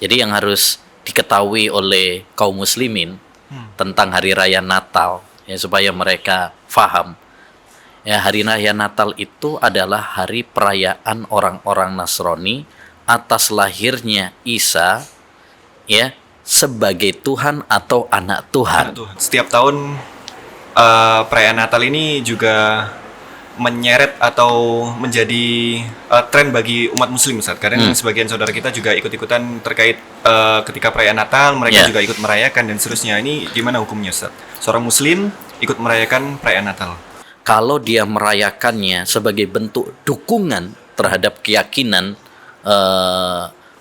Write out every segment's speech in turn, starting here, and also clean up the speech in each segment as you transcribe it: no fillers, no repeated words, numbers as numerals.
Jadi yang harus diketahui oleh kaum muslimin tentang hari raya Natal, ya, supaya mereka faham. Ya, hari raya Natal itu adalah hari perayaan orang-orang Nasrani atas lahirnya Isa, ya, sebagai Tuhan atau anak Tuhan. Setiap tahun perayaan Natal ini juga menyeret atau menjadi tren bagi umat muslim, Ustaz. Karena sebagian saudara kita juga ikut-ikutan terkait ketika perayaan Natal, mereka juga ikut merayakan dan seterusnya. Ini gimana hukumnya, Ustaz? Seorang muslim ikut merayakan perayaan Natal. Kalau dia merayakannya sebagai bentuk dukungan terhadap keyakinan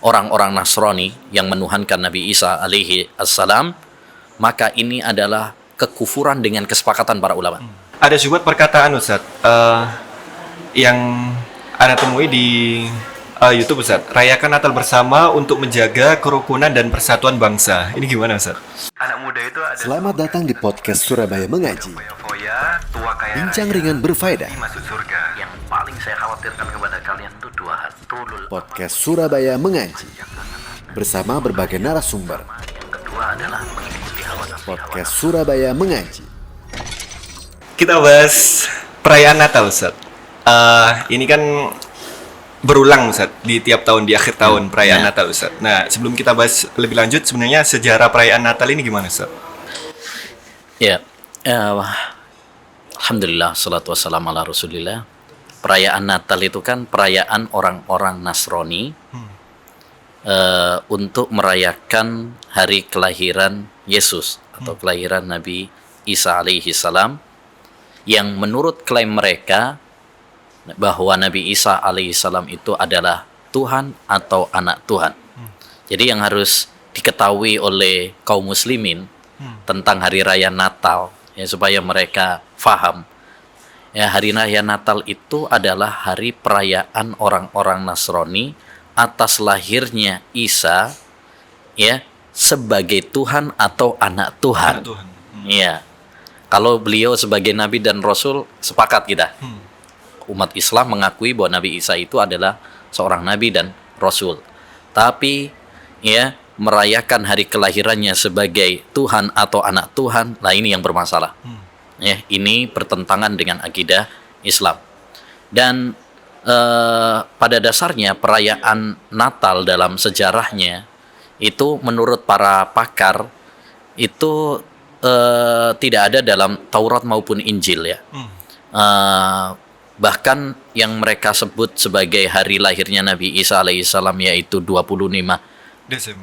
orang-orang Nasrani yang menuhankan Nabi Isa alaihi assalam, maka ini adalah kekufuran dengan kesepakatan para ulama. Ada juga perkataan, Ustaz, yang Anda temui di YouTube, Ustaz. Rayakan Natal bersama untuk menjaga kerukunan dan persatuan bangsa. Ini gimana, Ustaz? Anak muda itu ada. Selamat datang di podcast Surabaya Mengaji. Bincang ringan berfaedah. Masuk surga. Yang paling saya khawatirkan kepada kalian itu dua hal. Podcast Surabaya Mengaji bersama berbagai narasumber. Yang kedua adalah mengikuti hawa nafsu. Podcast Surabaya Mengaji. Kita bahas perayaan Natal, Ustaz. Ini kan berulang, Ustaz, di tiap tahun, di akhir tahun perayaan Natal, Ustaz. Nah, sebelum kita bahas lebih lanjut, sebenarnya sejarah perayaan Natal ini gimana, Ustaz? Ya, alhamdulillah, salatu wassalamu ala rasulillah. Perayaan Natal itu kan perayaan orang-orang Nasrani untuk merayakan hari kelahiran Yesus atau kelahiran Nabi Isa alaihi salam, yang menurut klaim mereka bahwa Nabi Isa alaihi salam itu adalah Tuhan atau anak Tuhan. Jadi yang harus diketahui oleh kaum muslimin tentang hari raya Natal, ya, supaya mereka faham. Ya, hari raya Natal itu adalah hari perayaan orang-orang Nasrani atas lahirnya Isa, ya, sebagai Tuhan atau anak Tuhan. Ya. Kalau beliau sebagai Nabi dan Rasul, sepakat kita. Umat Islam mengakui bahwa Nabi Isa itu adalah seorang Nabi dan Rasul. Tapi, ya, merayakan hari kelahirannya sebagai Tuhan atau anak Tuhan, lah ini yang bermasalah. Ya, ini bertentangan dengan akidah Islam. Dan pada dasarnya perayaan Natal dalam sejarahnya itu menurut para pakar itu tidak ada dalam Taurat maupun Injil, ya. Bahkan yang mereka sebut sebagai hari lahirnya Nabi Isa alaihissalam, yaitu 25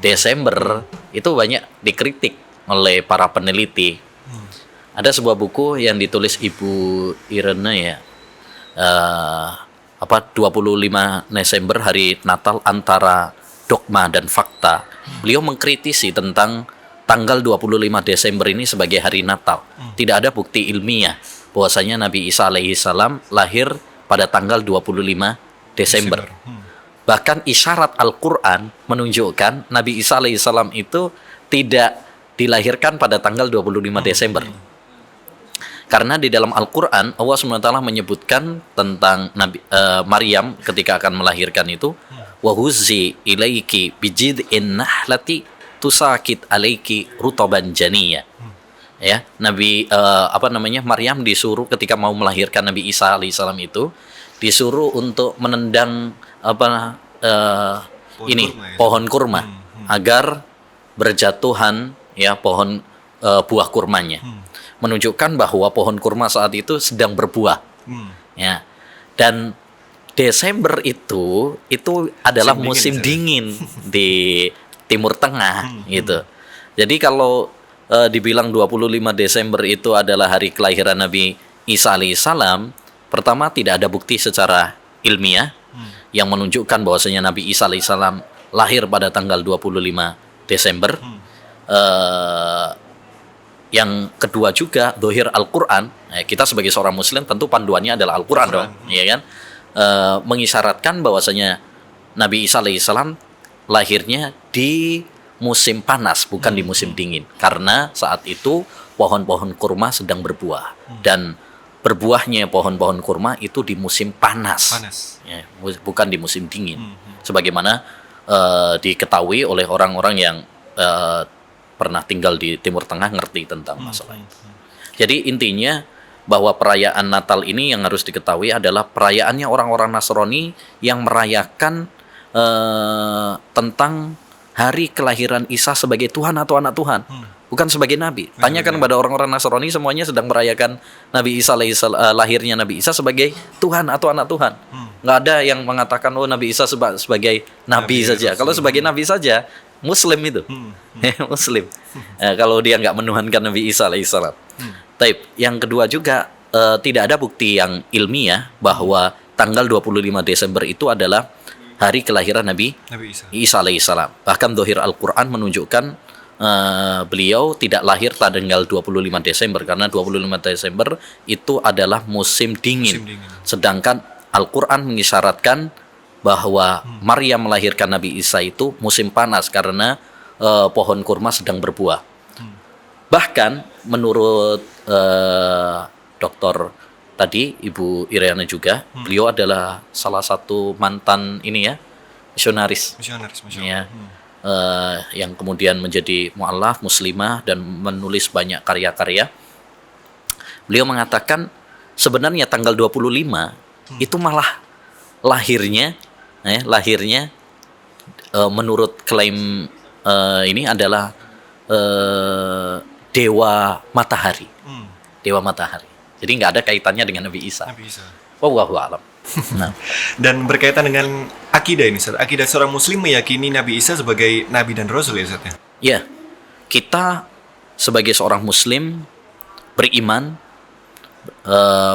Desember, itu banyak dikritik oleh para peneliti. Ada sebuah buku yang ditulis Ibu Irene, ya, 25 Desember hari Natal antara dogma dan fakta. Beliau mengkritisi tentang tanggal 25 Desember ini sebagai hari Natal. Tidak ada bukti ilmiah bahwasanya Nabi Isa alaihissalam lahir pada tanggal 25 Desember. Bahkan isyarat Al-Quran menunjukkan Nabi Isa alaihissalam itu tidak dilahirkan pada tanggal 25 Desember. Karena di dalam Al-Quran Allah SWT menyebutkan tentang Maryam ketika akan melahirkan itu, wa huzzi ilaiki bijid'in nahlati tusakit alaiki rutaban janiyah. Ya, Maryam disuruh ketika mau melahirkan Nabi Isa alaihissalam itu disuruh untuk menendang pohon kurma agar berjatuhan, ya, pohon buah kurmanya, menunjukkan bahwa pohon kurma saat itu sedang berbuah. Ya, dan Desember itu adalah musim dingin di Timur Tengah, gitu. Jadi kalau dibilang 25 Desember itu adalah hari kelahiran Nabi Isa alaihissalam, pertama tidak ada bukti secara ilmiah yang menunjukkan bahwasanya Nabi Isa alaihissalam lahir pada tanggal 25 Desember. Yang kedua juga, dohir Al-Quran, kita sebagai seorang muslim tentu panduannya adalah Al-Quran dong, ya kan? Mengisyaratkan bahwasanya Nabi Isa alaihissalam lahirnya di musim panas, bukan di musim dingin, karena saat itu pohon-pohon kurma sedang berbuah, dan berbuahnya pohon-pohon kurma itu di musim panas. Ya, bukan di musim dingin. Sebagaimana diketahui oleh orang-orang yang pernah tinggal di Timur Tengah ngerti tentang masalah itu. Jadi intinya bahwa perayaan Natal ini yang harus diketahui adalah perayaannya orang-orang Nasrani yang merayakan tentang hari kelahiran Isa sebagai Tuhan atau anak Tuhan, bukan sebagai Nabi. Tanyakan kepada orang-orang Nasrani, semuanya sedang merayakan Nabi Isa lahirnya Nabi Isa sebagai Tuhan atau anak Tuhan. Nggak ada yang mengatakan Nabi Isa sebagai Nabi saja. Kalau sebagai Nabi saja, Muslim itu, Muslim. Kalau dia nggak menuhankan Nabi Isa alaihissalam. Taib. Yang kedua juga tidak ada bukti yang ilmiah bahwa tanggal 25 Desember itu adalah hari kelahiran Nabi Isa alaihissalam. Bahkan dohir Al-Quran menunjukkan beliau tidak lahir tanggal 25 Desember karena 25 Desember itu adalah musim dingin. Sedangkan Al-Quran mengisyaratkan bahwa Maryam melahirkan Nabi Isa itu musim panas karena pohon kurma sedang berbuah. Bahkan menurut dokter tadi Ibu Iriana juga, beliau adalah salah satu mantan misionaris ya, yang kemudian menjadi mu'alaf muslimah dan menulis banyak karya-karya. Beliau mengatakan sebenarnya tanggal 25 itu malah lahirnya menurut klaim ini adalah dewa matahari. Dewa matahari. Jadi nggak ada kaitannya dengan Nabi Isa. Wallahu a'lam. Nah. Dan berkaitan dengan akidah ini, Ustaz. Akidah seorang muslim meyakini Nabi Isa sebagai nabi dan rasul ya, Ustaz. Ya. Kita sebagai seorang muslim beriman,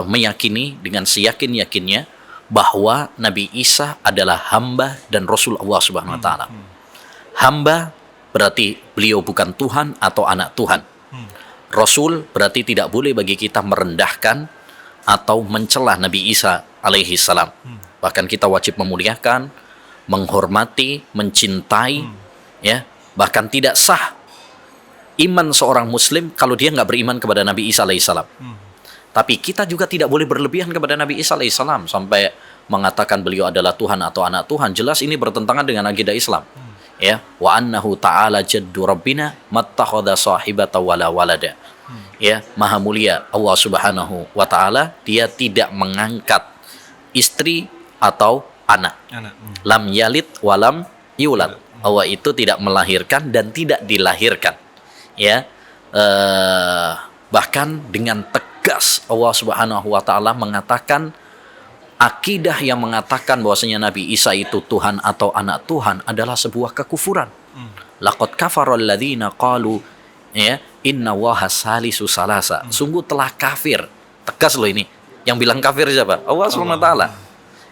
meyakini dengan seyakin-yakinnya bahwa Nabi Isa adalah hamba dan rasul Allah Subhanahu wa taala. Hamba berarti beliau bukan Tuhan atau anak Tuhan. Rasul berarti tidak boleh bagi kita merendahkan atau mencela Nabi Isa alaihi salam. Bahkan kita wajib memuliakan, menghormati, mencintai, ya. Bahkan tidak sah iman seorang muslim kalau dia nggak beriman kepada Nabi Isa alaihi salam. Tapi kita juga tidak boleh berlebihan kepada Nabi Isa alaihi salam sampai mengatakan beliau adalah Tuhan atau anak Tuhan. Jelas ini bertentangan dengan akidah Islam. Ya, wa annahu ta'ala jaddu rabbina mattakhadha sahibata wala walada. Ya, maha mulia Allah Subhanahu wa taala, dia tidak mengangkat istri atau anak. Lam yalid walam yulad. Allah itu tidak melahirkan dan tidak dilahirkan. Ya. Bahkan dengan tegas Allah Subhanahu wa taala mengatakan akidah yang mengatakan bahwasanya Nabi Isa itu Tuhan atau anak Tuhan adalah sebuah kekufuran. Laqad kafaral ladzina qalu ya inna waha salisu salasa. Sungguh telah kafir. Tegas loh ini. Yang bilang kafir siapa? Allah Subhanahu wa taala.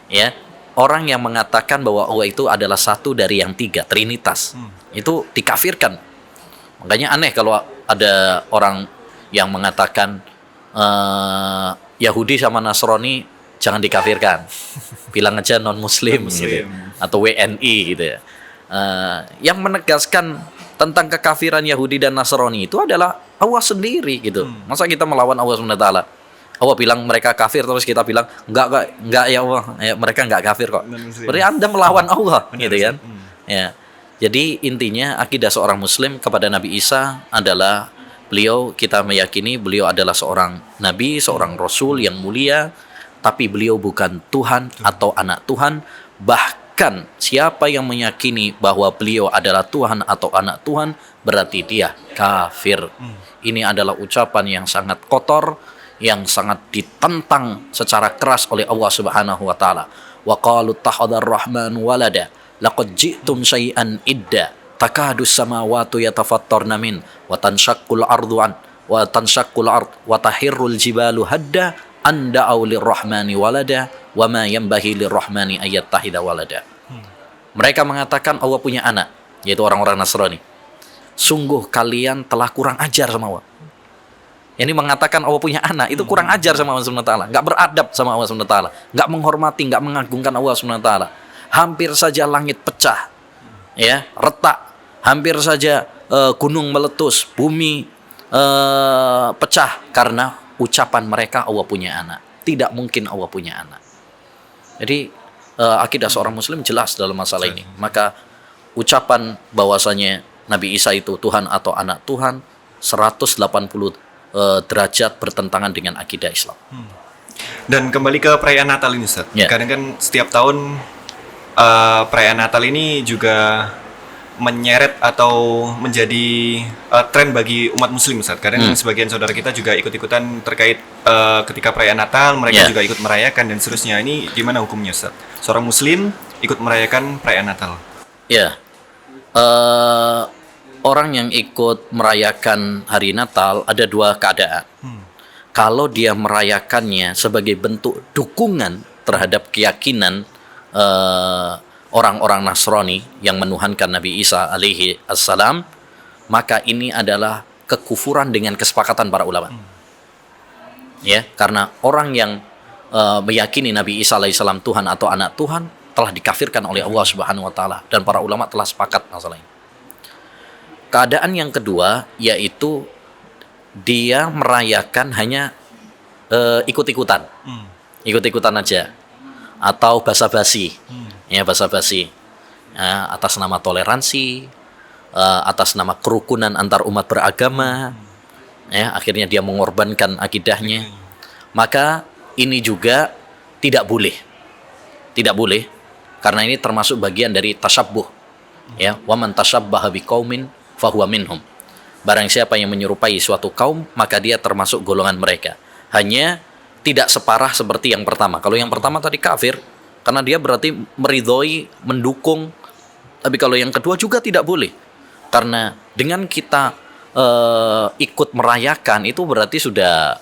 Ya, orang yang mengatakan bahwa Allah itu adalah satu dari yang tiga, trinitas. Itu dikafirkan. Makanya aneh kalau ada orang yang mengatakan Yahudi sama Nasrani jangan dikafirkan, bilang aja non muslim gitu, atau WNI gitu ya. Yang menegaskan tentang kekafiran Yahudi dan Nasrani itu adalah Allah sendiri gitu. Masa kita melawan Allah SWT? Allah bilang mereka kafir terus kita bilang enggak ya Allah, ya, mereka enggak kafir kok. Berarti Anda melawan Allah gitu kan? Ya. Jadi intinya akidah seorang muslim kepada Nabi Isa adalah kita meyakini beliau adalah seorang nabi, seorang rasul yang mulia. Tapi beliau bukan Tuhan atau anak Tuhan. Bahkan siapa yang meyakini bahwa beliau adalah Tuhan atau anak Tuhan, berarti dia kafir. Ini adalah ucapan yang sangat kotor, yang sangat ditentang secara keras oleh Allah Subhanahu wa taala. Wa qalu takhadar rahman walada laqad ji'tum syai'an idda takadu samawati yatafattarna min wa tanshaqqul ardu an wa tanshaqqul ard wa tahirrul jibalu hadda anda aulir rahmani walada wa ma yanbahi lirrahmani ayattahida walada. Mereka mengatakan Allah punya anak, yaitu orang-orang Nasrani. Sungguh kalian telah kurang ajar sama Allah. Ini mengatakan Allah punya anak itu kurang ajar sama Allah Subhanahu wa taala, enggak beradab sama Allah Subhanahu wa taala, enggak menghormati, enggak mengagungkan Allah Subhanahu wa taala. Hampir saja langit pecah. Ya, retak. Hampir saja gunung meletus, bumi pecah karena ucapan mereka Allah punya anak. Tidak mungkin Allah punya anak. Jadi akidah seorang muslim jelas dalam masalah ini. Maka ucapan bahwasanya Nabi Isa itu Tuhan atau anak Tuhan 180 derajat bertentangan dengan akidah Islam. Dan kembali ke perayaan Natal ini, Ustaz. Ya. Kadang kan setiap tahun perayaan Natal ini juga menyeret atau menjadi tren bagi umat Muslim, Ustaz. Kadang sebagian saudara kita juga ikut-ikutan terkait ketika perayaan Natal, mereka juga ikut merayakan dan seterusnya. Ini gimana hukumnya, Ustaz? Seorang Muslim ikut merayakan perayaan Natal. Ya, orang yang ikut merayakan hari Natal ada dua keadaan. Kalau dia merayakannya sebagai bentuk dukungan terhadap keyakinan orang-orang Nasrani yang menuhankan Nabi Isa alaihi assalam, maka ini adalah kekufuran dengan kesepakatan para ulama. Ya, karena orang yang meyakini Nabi Isa alaihi salam Tuhan atau anak Tuhan telah dikafirkan oleh Allah Subhanahu wa taala, dan para ulama telah sepakat masalah ini. Keadaan yang kedua yaitu dia merayakan hanya ikut-ikutan. Ikut-ikutan aja, atau basa-basi. Ya, basa-basi. Atas nama toleransi, atas nama kerukunan antar umat beragama. Ya, akhirnya dia mengorbankan akidahnya. Maka ini juga tidak boleh. Tidak boleh, karena ini termasuk bagian dari tasyabbuh. Ya, wa man tasyabbaha biqaumin fahuwa minhum. Barang siapa yang menyerupai suatu kaum, maka dia termasuk golongan mereka. Hanya tidak separah seperti yang pertama. Kalau yang pertama tadi kafir, karena dia berarti meridhoi, mendukung. Tapi kalau yang kedua juga tidak boleh, karena dengan kita ikut merayakan itu berarti sudah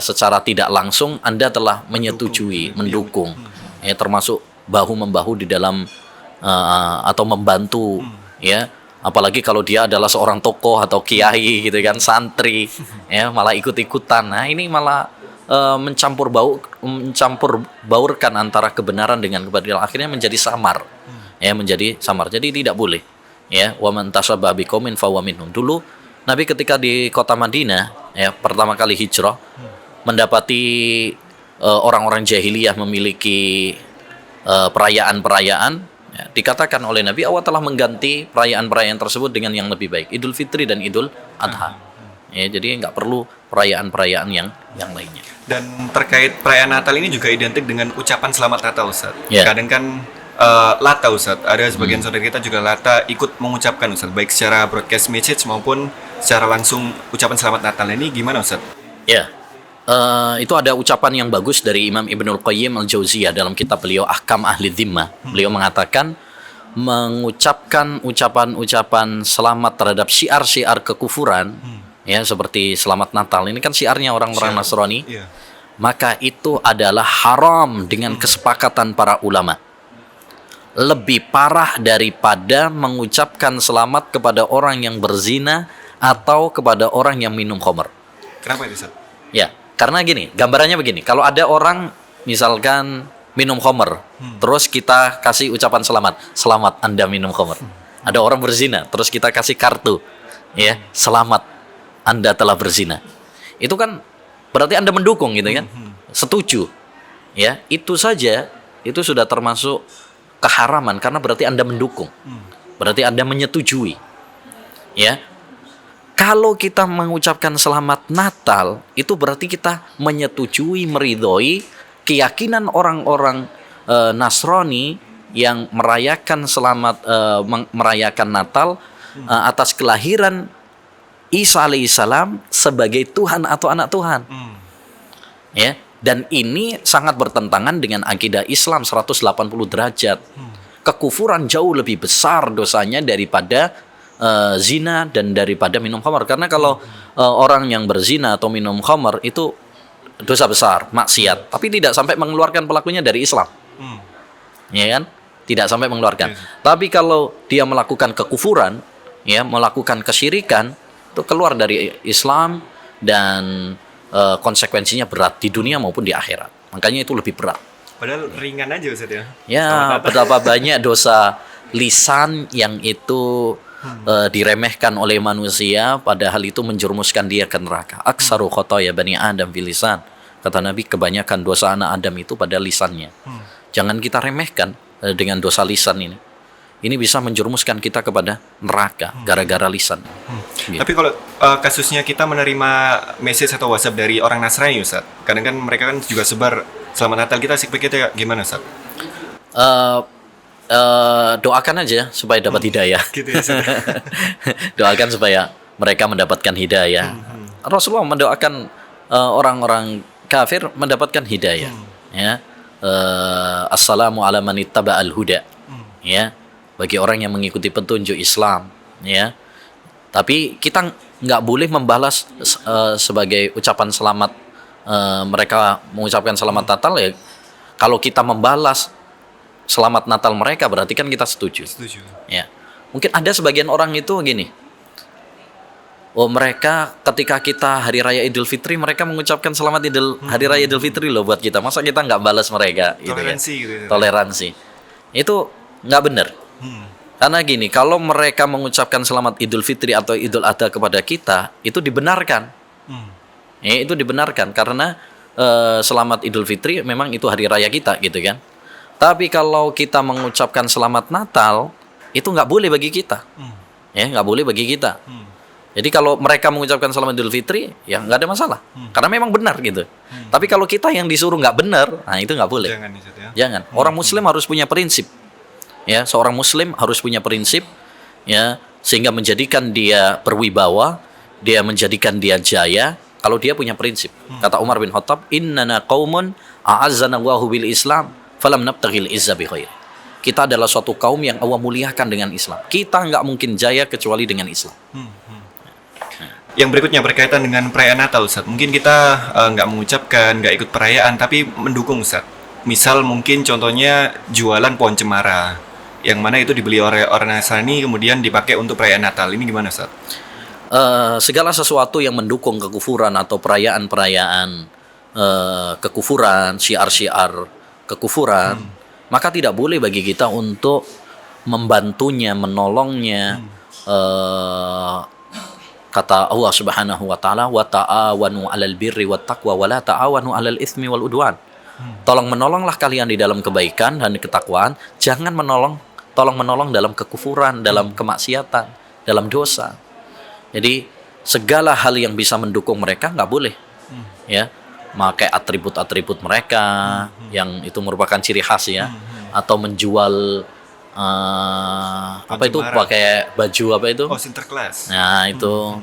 secara tidak langsung Anda telah menyetujui, mendukung. Ya, termasuk bahu-membahu di dalam atau membantu, ya. Apalagi kalau dia adalah seorang tokoh atau kiai gitu kan, santri, ya, malah ikut-ikutan. Nah, ini malah mencampur baurkan antara kebenaran dengan kebatilan, akhirnya menjadi samar. Ya, menjadi samar. Jadi tidak boleh. Ya, wa man tashabbaha biqaumin fahuwa minhum. Dulu Nabi ketika di kota Madinah, ya, pertama kali hijrah, mendapati orang-orang jahiliyah memiliki perayaan-perayaan. Ya, dikatakan oleh Nabi, Allah telah mengganti perayaan-perayaan tersebut dengan yang lebih baik, Idul Fitri dan Idul Adha. Ya, jadi nggak perlu perayaan-perayaan yang lainnya. Dan terkait perayaan Natal ini juga identik dengan ucapan selamat Natal, Ustaz. Ya. Kadang kan Lata, Ustaz, ada sebagian saudara kita juga Lata ikut mengucapkan, Ustaz, baik secara broadcast message maupun secara langsung ucapan selamat Natal. Ini gimana, Ustaz? Ya, itu ada ucapan yang bagus dari Imam Ibnul Qayyim al-Jauziyah dalam kitab beliau Ahkam Ahli Dhimmah. Beliau mengatakan mengucapkan ucapan-ucapan selamat terhadap syiar-syiar kekufuran, ya, seperti selamat Natal, ini kan syiarnya orang-orang Nasrani, maka itu adalah haram dengan kesepakatan para ulama. Lebih parah daripada mengucapkan selamat kepada orang yang berzina atau kepada orang yang minum khamr. Kenapa itu, Ustaz? Ya, karena gini, gambarannya begini. Kalau ada orang misalkan minum khamr, terus kita kasih ucapan selamat Anda minum khamr. Ada orang berzina, terus kita kasih kartu, ya, selamat Anda telah berzina. Itu kan berarti Anda mendukung gitu kan? Setuju. Ya, itu saja itu sudah termasuk keharaman, karena berarti Anda mendukung. Berarti Anda menyetujui. Ya. Kalau kita mengucapkan selamat Natal, itu berarti kita menyetujui, meridhoi keyakinan orang-orang Nasrani yang merayakan merayakan Natal atas kelahiran Isa alaihissalam sebagai Tuhan atau anak Tuhan. Ya, dan ini sangat bertentangan dengan akidah Islam 180 derajat. Kekufuran jauh lebih besar dosanya daripada zina dan daripada minum khamar. Karena kalau orang yang berzina atau minum khamar itu dosa besar, maksiat, tapi tidak sampai mengeluarkan pelakunya dari Islam. Ya kan? Tidak sampai mengeluarkan. Tapi kalau dia melakukan kekufuran, ya, melakukan kesyirikan, itu keluar dari Islam dan konsekuensinya berat di dunia maupun di akhirat. Makanya itu lebih berat. Padahal ringan aja, Ustaz, ya. Ya, betapa banyak dosa lisan yang itu diremehkan oleh manusia, padahal itu menjerumuskan dia ke neraka. Aksaru khotoya bani Adam fil lisan. Kata Nabi, kebanyakan dosa anak Adam itu pada lisannya. Jangan kita remehkan dengan dosa lisan ini. ini bisa menjerumuskan kita kepada neraka gara-gara lisan. Gitu. Tapi kalau kasusnya kita menerima message atau WhatsApp dari orang Nasrani, Ustaz, kadang kan mereka kan juga sebar Selamat Natal, kita kita gimana, Ustaz? Doakan aja supaya dapat hidayah. Gitu ya, Ustaz. Doakan supaya mereka mendapatkan hidayah. Rasulullah mendoakan orang-orang kafir mendapatkan hidayah. Ya, assalamu ala man ittaba'al huda. Ya, bagi orang yang mengikuti petunjuk Islam. Ya, tapi kita nggak boleh membalas sebagai ucapan selamat. Mereka mengucapkan selamat Natal ya. Kalau kita membalas selamat Natal mereka berarti kan kita setuju. Ya, mungkin ada sebagian orang itu gini. Oh, mereka ketika kita hari raya Idul Fitri mereka mengucapkan selamat hari raya Idul Fitri loh buat kita. Masa kita nggak balas mereka? Toleransi gitu gitu. Toleransi. Itu nggak benar. Karena gini, kalau mereka mengucapkan selamat Idul Fitri atau Idul Adha kepada kita, itu dibenarkan. Itu dibenarkan karena selamat Idul Fitri memang itu hari raya kita gitu kan. Tapi kalau kita mengucapkan selamat Natal, itu nggak boleh bagi kita. Ya, nggak boleh bagi kita. Jadi kalau mereka mengucapkan selamat Idul Fitri, ya nggak ada masalah. Karena memang benar gitu. Tapi kalau kita yang disuruh nggak benar, nah itu nggak boleh. Jangan, ya. Jangan. Orang Muslim harus punya prinsip. Ya, seorang Muslim harus punya prinsip, ya, sehingga menjadikan dia berwibawa, dia menjadikan dia jaya. Kalau dia punya prinsip. Kata Umar bin Khattab, innana qaumun a'azzana Allahu bil Islam, falam nabtaghil izza bi khair. Kita adalah suatu kaum yang Allah muliakan dengan Islam. Kita nggak mungkin jaya kecuali dengan Islam. Yang berikutnya berkaitan dengan perayaan Natal, Ustaz. Mungkin kita nggak mengucapkan, nggak ikut perayaan, tapi mendukung, Ustaz. Misal mungkin contohnya jualan pohon cemara, yang mana itu dibeli oleh orang Nasrani kemudian dipakai untuk perayaan Natal. Ini gimana, Ustaz? Segala sesuatu yang mendukung kekufuran atau perayaan-perayaan kekufuran, syiar-syiar kekufuran, maka tidak boleh bagi kita untuk membantunya, menolongnya. Kata Allah Subhanahu wa taala, wa ta'awanu 'alal birri wat taqwa wa la ta'awanu 'alal itsmi wal udwan. Tolong menolonglah kalian di dalam kebaikan dan ketakwaan, jangan tolong menolong dalam kekufuran, dalam kemaksiatan, dalam dosa. Jadi segala hal yang bisa mendukung mereka nggak boleh. Ya, pakai atribut-atribut mereka yang itu merupakan ciri khas ya, atau menjual apa itu pakai baju apa itu? Oh, Sinterklas. Nah itu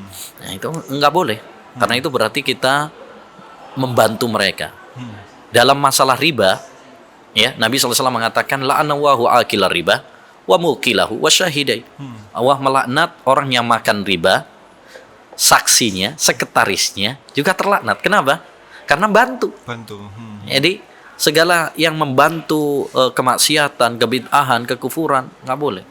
nggak boleh karena itu berarti kita membantu mereka. Dalam masalah riba, ya Nabi SAW mengatakan la'anallahu akilar riba wa mukilahu wa syahidai. Allah melaknat orang yang makan riba, saksinya, sekretarisnya juga terlaknat. Kenapa? Karena bantu. Jadi segala yang membantu kemaksiatan, kebid'ahan, kekufuran nggak boleh.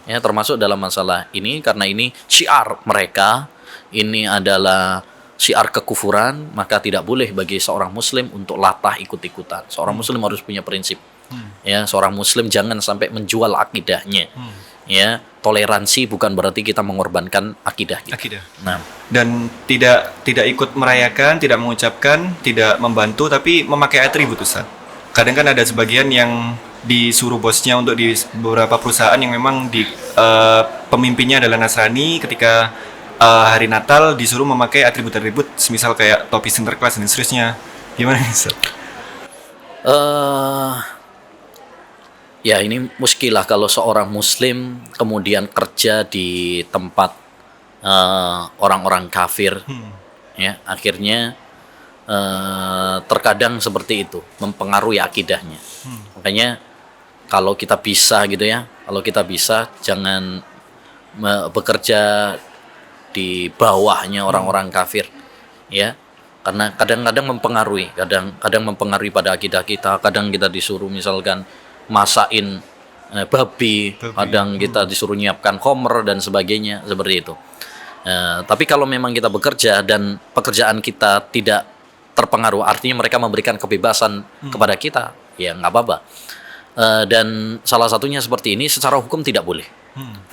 Ya, termasuk dalam masalah ini karena ini syiar mereka, ini adalah syiar kekufuran, maka tidak boleh bagi seorang muslim untuk latah ikut-ikutan. Seorang muslim harus punya prinsip. Ya, seorang muslim jangan sampai menjual akidahnya. Ya, toleransi bukan berarti kita mengorbankan akidah kita. Nah, dan tidak ikut merayakan, tidak mengucapkan, tidak membantu, tapi memakai atribut, Ustaz. Kadang kan ada sebagian yang disuruh bosnya untuk di beberapa perusahaan yang memang pemimpinnya adalah Nasrani, ketika hari Natal disuruh memakai atribut-atribut semisal kayak topi Sinterklas dan seterusnya. Gimana, Ustaz? Ya ini muskilah kalau seorang muslim kemudian kerja di tempat orang-orang kafir, ya akhirnya terkadang seperti itu mempengaruhi akidahnya. Makanya kalau kita bisa gitu ya, kalau kita bisa jangan bekerja di bawahnya orang-orang kafir, ya karena kadang-kadang mempengaruhi, kadang mempengaruhi pada akidah kita. Kadang kita disuruh misalkan masain babi, kadang kita disuruh nyiapkan khomer dan sebagainya seperti itu. Tapi kalau memang kita bekerja dan pekerjaan kita tidak terpengaruh, artinya mereka memberikan kebebasan kepada kita, ya nggak apa-apa. Dan salah satunya seperti ini secara hukum tidak boleh,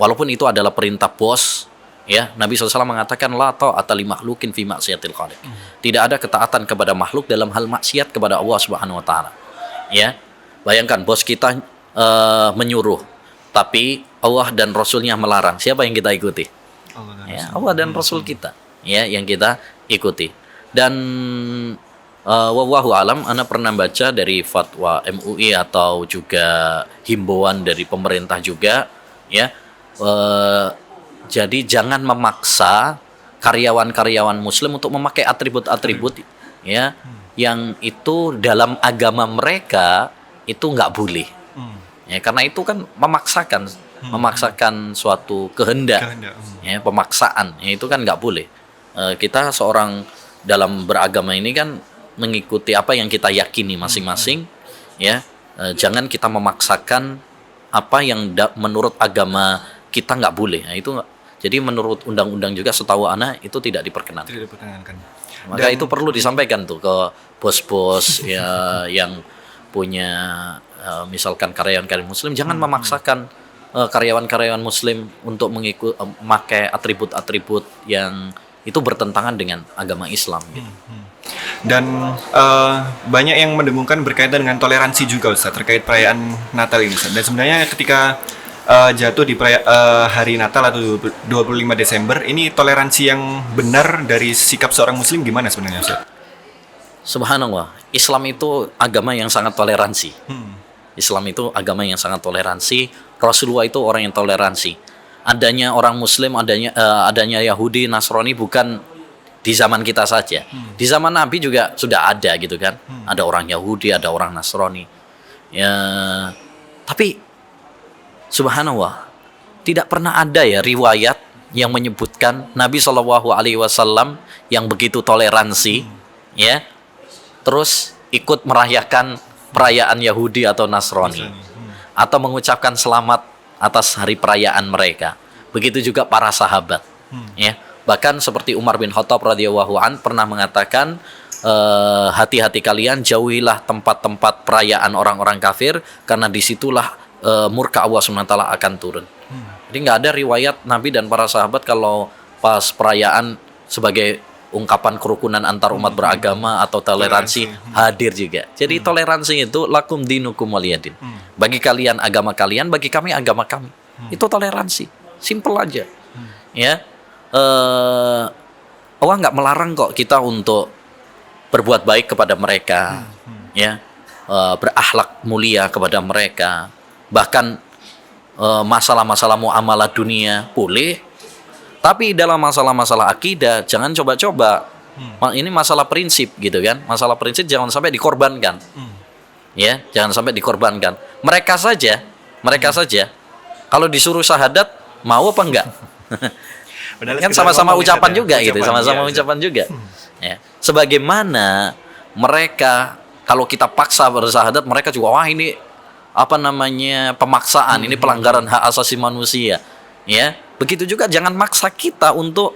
walaupun itu adalah perintah bos. Ya, Nabi SAW mengatakan la ta'ata li makhlukin fi maksiatil khaliq. Tidak ada ketaatan kepada makhluk dalam hal maksiat kepada Allah Subhanahu wa taala. Ya. Bayangkan bos kita menyuruh tapi Allah dan Rasulnya melarang. Siapa yang kita ikuti? Allah dan Ya, Rasul. Allah dan Rasul kita, ya, yang kita ikuti. Dan wallahu alam, ana pernah baca dari fatwa MUI atau juga himbauan dari pemerintah juga, ya. Jadi jangan memaksa karyawan-karyawan Muslim untuk memakai atribut-atribut, ya, yang itu dalam agama mereka itu nggak boleh. Ya, karena itu kan memaksakan suatu kehendak. Ya, pemaksaan, ya, itu kan nggak boleh. Kita seorang dalam beragama ini kan mengikuti apa yang kita yakini masing-masing, ya. Jangan kita memaksakan apa yang menurut agama kita nggak boleh. Nah, itu jadi menurut undang-undang juga setahu ana itu tidak diperkenankan. Tidak diperkenankan. Maka itu perlu disampaikan tuh ke bos-bos ya yang punya misalkan karyawan-karyawan Muslim, jangan memaksakan karyawan-karyawan Muslim untuk memakai atribut-atribut yang itu bertentangan dengan agama Islam. Gitu. Dan banyak yang mendengungkan berkaitan dengan toleransi juga Ustaz terkait perayaan Natal ini Ustaz. Dan sebenarnya ketika jatuh di hari Natal atau 25 Desember ini, toleransi yang benar dari sikap seorang Muslim gimana sebenarnya Ustaz? Subhanallah, Islam itu agama yang sangat toleransi. Islam itu agama yang sangat toleransi. Rasulullah itu orang yang toleransi. Adanya orang Muslim, adanya Yahudi, Nasrani bukan di zaman kita saja. Di zaman Nabi juga sudah ada gitu kan. Ada orang Yahudi, ada orang Nasrani. Ya, tapi subhanallah, tidak pernah ada ya riwayat yang menyebutkan Nabi SAW yang begitu toleransi, ya, terus ikut merayakan perayaan Yahudi atau Nasrani, atau mengucapkan selamat atas hari perayaan mereka. Begitu juga para sahabat, ya. Bahkan seperti Umar bin Khattab radhiyallahu an pernah mengatakan, hati-hati kalian, jauhilah tempat-tempat perayaan orang-orang kafir, karena disitulah murka Allah SWT akan turun. Jadi nggak ada riwayat Nabi dan para sahabat kalau pas perayaan sebagai ungkapan kerukunan antar umat beragama atau toleransi hadir juga. Jadi toleransi itu lakum dinukum waliyadin. Bagi kalian agama kalian, bagi kami agama kami. Itu toleransi. Simple aja. Ya. Allah nggak melarang kok kita untuk berbuat baik kepada mereka. Ya. Berakhlak mulia kepada mereka. Bahkan masalah-masalah muamalah dunia boleh. Tapi dalam masalah-masalah akidah jangan coba-coba. Ini masalah prinsip gitu kan. Masalah prinsip jangan sampai dikorbankan. Ya, jangan sampai dikorbankan. Mereka saja kalau disuruh syahadat mau apa enggak? Kan sama-sama ucapan juga gitu, sama-sama ucapan juga. Ya. Sebagaimana mereka kalau kita paksa bersyahadat, mereka juga wah ini apa namanya pemaksaan, ini pelanggaran hak asasi manusia. Ya, begitu juga jangan maksa kita untuk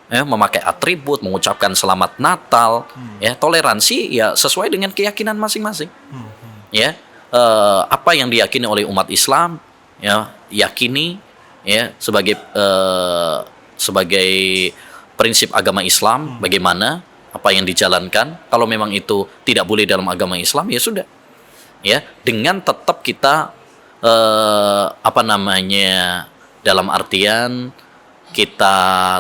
memakai atribut, mengucapkan selamat Natal, ya, toleransi ya sesuai dengan keyakinan masing-masing. Ya, apa yang diyakini oleh umat Islam, ya, yakini ya sebagai prinsip agama Islam, bagaimana apa yang dijalankan. Kalau memang itu tidak boleh dalam agama Islam, ya sudah. Ya, dengan tetap kita dalam artian kita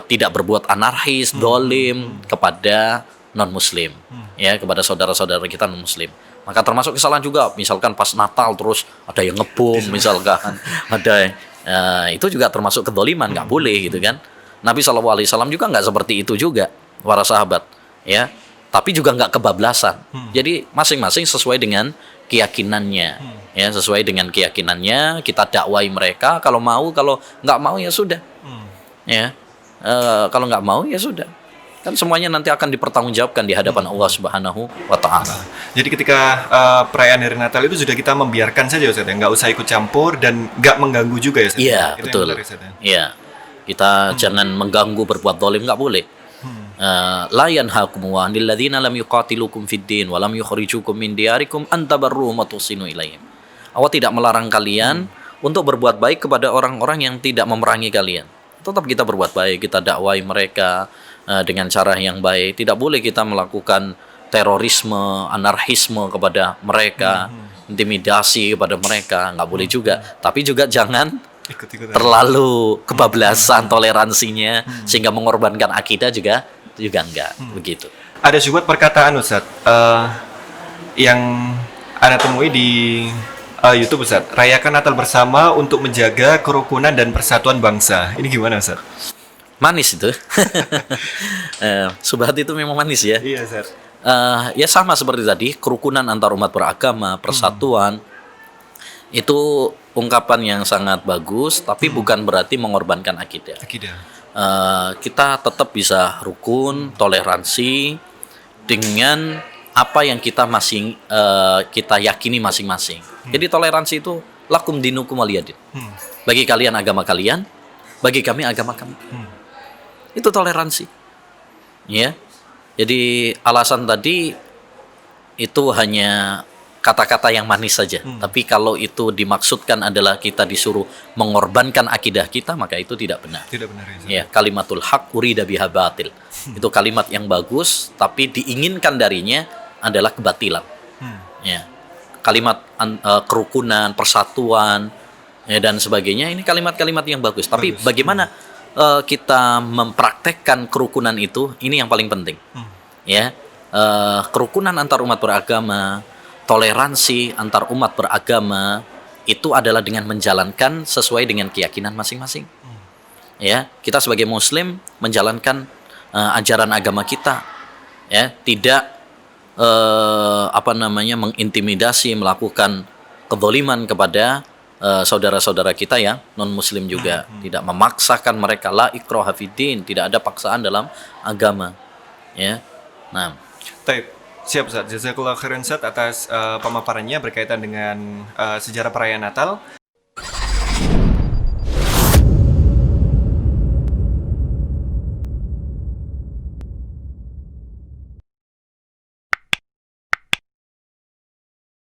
tidak berbuat anarkis, dolim kepada non-muslim, ya, kepada saudara-saudara kita non-muslim. Maka termasuk kesalahan juga, misalkan pas Natal terus ada yang ngebom, misalkan ada itu juga termasuk kedoliman, nggak boleh gitu kan. Nabi SAW juga nggak seperti itu juga, para sahabat, ya. Tapi juga nggak kebablasan. Jadi masing-masing sesuai dengan keyakinannya, ya, sesuai dengan keyakinannya kita dakwai mereka. Kalau mau, kalau nggak mau ya sudah, ya. Kalau nggak mau ya sudah. Kan semuanya nanti akan dipertanggungjawabkan di hadapan Allah Subhanahu wa Ta'ala. Jadi ketika perayaan hari Natal itu sudah kita membiarkan saja Ustaz, ya, nggak usah ikut campur dan nggak mengganggu juga ya Ustaz. Iya, itu betul. Iya, kita jangan mengganggu, berbuat zalim, nggak boleh. La yanhaakum wa 'anil ladzina lam yuqatilukum fid din wa lam yukhrijukum min diyarikum an tabarruhum wa tuhsinu ilaihim. Allah tidak melarang kalian untuk berbuat baik kepada orang-orang yang tidak memerangi kalian. Tetap kita berbuat baik, kita dakwai mereka dengan cara yang baik. Tidak boleh kita melakukan terorisme, anarkisme kepada mereka, intimidasi kepada mereka, nggak boleh juga. Tapi juga jangan Ikut-ikutan. terlalu kebablasan toleransinya sehingga mengorbankan akidah juga enggak begitu. Ada juga perkataan Ustadz yang Anda temui di YouTube Ustadz, rayakan Natal bersama untuk menjaga kerukunan dan persatuan bangsa. Ini gimana Ustadz? Manis itu. Subhat itu memang manis ya. Iya Ustadz. Ya sama seperti tadi, kerukunan antar umat beragama, persatuan, itu ungkapan yang sangat bagus, tapi bukan berarti mengorbankan akidah. Akidah. Kita tetap bisa rukun, toleransi dengan apa yang kita kita yakini masing-masing. Jadi toleransi itu lakum dinukum waliyadin. Bagi kalian agama kalian, bagi kami agama kami. Itu toleransi. Ya. Jadi alasan tadi itu hanya kata-kata yang manis saja. Tapi kalau itu dimaksudkan adalah kita disuruh mengorbankan akidah kita, maka itu tidak benar. Tidak benar ya Ustadz. Ya, kalimatul haq urida biha batil. Itu kalimat yang bagus, tapi diinginkan darinya adalah kebatilan. Ya. Kalimat kerukunan, persatuan, ya, dan sebagainya, ini kalimat-kalimat yang bagus. Tapi bagaimana kita mempraktekkan kerukunan itu, ini yang paling penting. Ya, kerukunan antar umat beragama, toleransi antar umat beragama itu adalah dengan menjalankan sesuai dengan keyakinan masing-masing. Ya, kita sebagai Muslim menjalankan ajaran agama kita, ya, tidak mengintimidasi, melakukan kezaliman kepada saudara-saudara kita ya non Muslim juga, tidak memaksakan mereka, la ikraha fiddin, tidak ada paksaan dalam agama. Ya, nah. Baik. Siap Ustadz, jazakallah khairan Ustadz atas pemaparannya berkaitan dengan sejarah perayaan Natal.